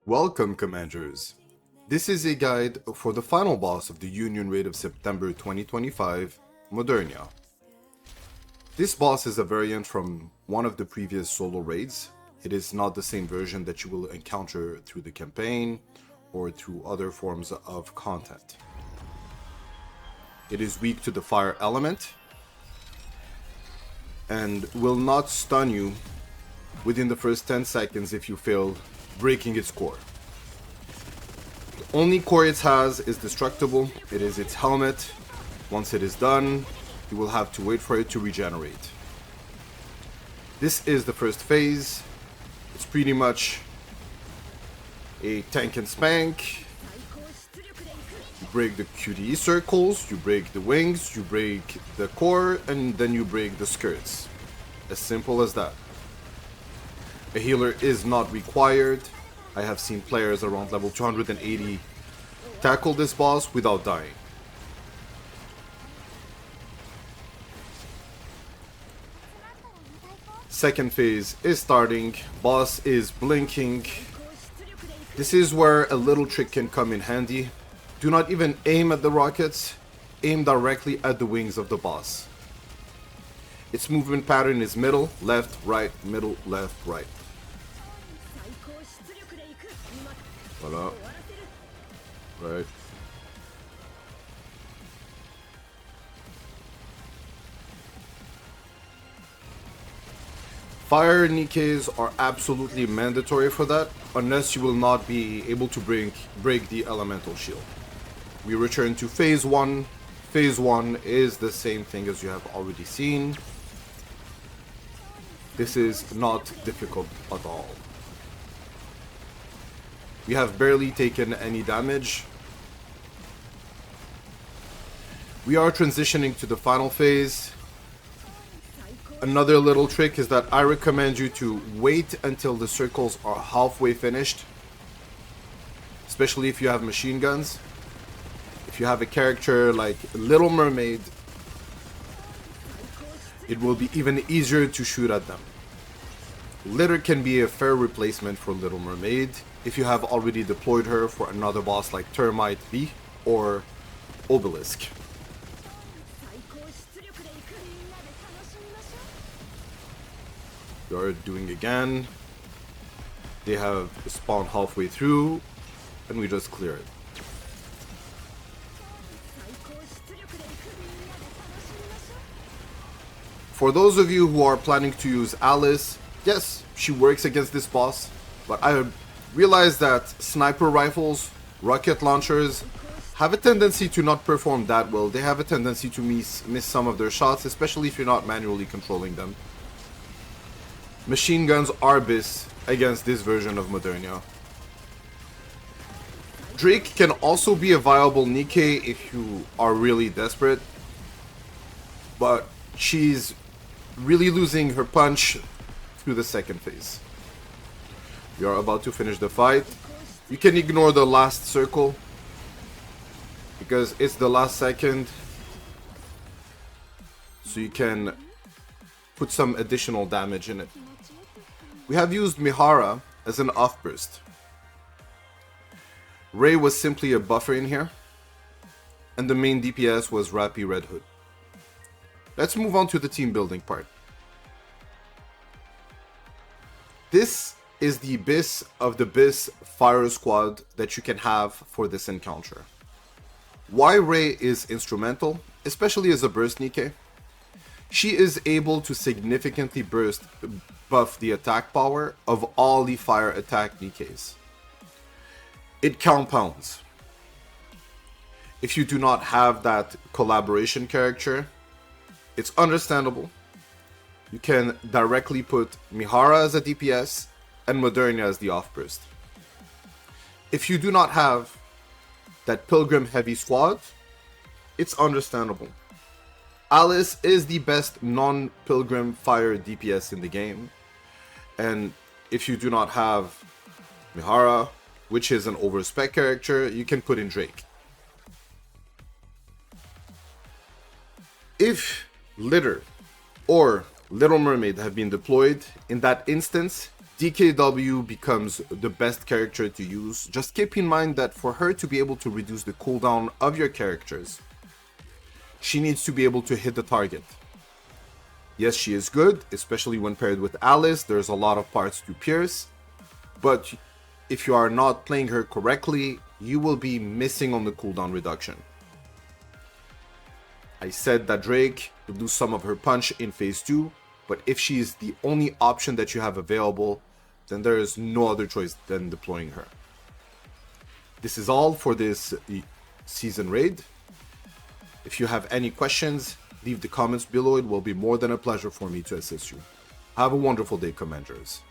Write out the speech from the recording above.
Welcome, Commanders! This is a guide for the final boss of the Union Raid of September 2025, Modernia. This boss is a variant from one of the previous solo raids. It is not the same version that you will encounter through the campaign or through other forms of content. It is weak to the fire element and will not stun you within the first 10 seconds if you fail breaking its core. The only core it has is destructible. It is its helmet. Once it is done, you will have to wait for it to regenerate. This is the first phase. It's pretty much a tank and spank. You break the QTE circles, you break the wings, you break the core, and then you break the skirts. As simple as that. A healer is not required. I have seen players around level 280 tackle this boss without dying. Second phase is starting. Boss is blinking. This is where a little trick can come in handy. Do not even aim at the rockets. Aim directly at the wings of the boss. Its movement pattern is middle, left, right, middle, left, right. Voila. Right. Fire Nikes are absolutely mandatory for that, unless you will not be able to break the elemental shield. We return to phase 1. Phase 1 is the same thing as you have already seen. This is not difficult at all. We have barely taken any damage. We are transitioning to the final phase. Another little trick is that I recommend you to wait until the circles are halfway finished. Especially if you have machine guns. If you have a character like Little Mermaid, it will be even easier to shoot at them. Litter can be a fair replacement for Little Mermaid if you have already deployed her for another boss like Termite B or Obelisk. We are doing again. They have spawned halfway through and we just clear it. For those of you who are planning to use Alice, yes, she works against this boss, but I realize that sniper rifles, rocket launchers, have a tendency to not perform that well. They have a tendency to miss some of their shots, especially if you're not manually controlling them. Machine guns are best against this version of Modernia. Drake can also be a viable Nikke if you are really desperate, but she's really losing her punch through the second phase. We are about to finish the fight. You can ignore the last circle because it's the last second, so you can put some additional damage in it. We have used Mihara as an off-burst. Ray was simply a buffer in here, and the main DPS was Rappy Red Hood. Let's move on to the team building part. This is the BIS of the BIS Fire Squad that you can have for this encounter. Why Ray is instrumental, especially as a burst Nikke. She is able to significantly buff the attack power of all the fire attack Nikkes. It compounds. If you do not have that collaboration character, it's understandable. You can directly put Mihara as a DPS and Modernia as the off-burst. If you do not have that Pilgrim heavy squad, it's understandable. Alice is the best non-Pilgrim fire DPS in the game. And if you do not have Mihara, which is an overspec character, you can put in Drake. If Litter or Little Mermaid have been deployed, in that instance, DKW becomes the best character to use. Just keep in mind that for her to be able to reduce the cooldown of your characters, she needs to be able to hit the target. Yes, she is good, especially when paired with Alice. There's a lot of parts to pierce, but if you are not playing her correctly, you will be missing on the cooldown reduction. I said that Drake would lose some of her punch in phase 2, but if she is the only option that you have available, then there is no other choice than deploying her. This is all for this season raid. If you have any questions, leave the comments below. It will be more than a pleasure for me to assist you. Have a wonderful day, Commanders.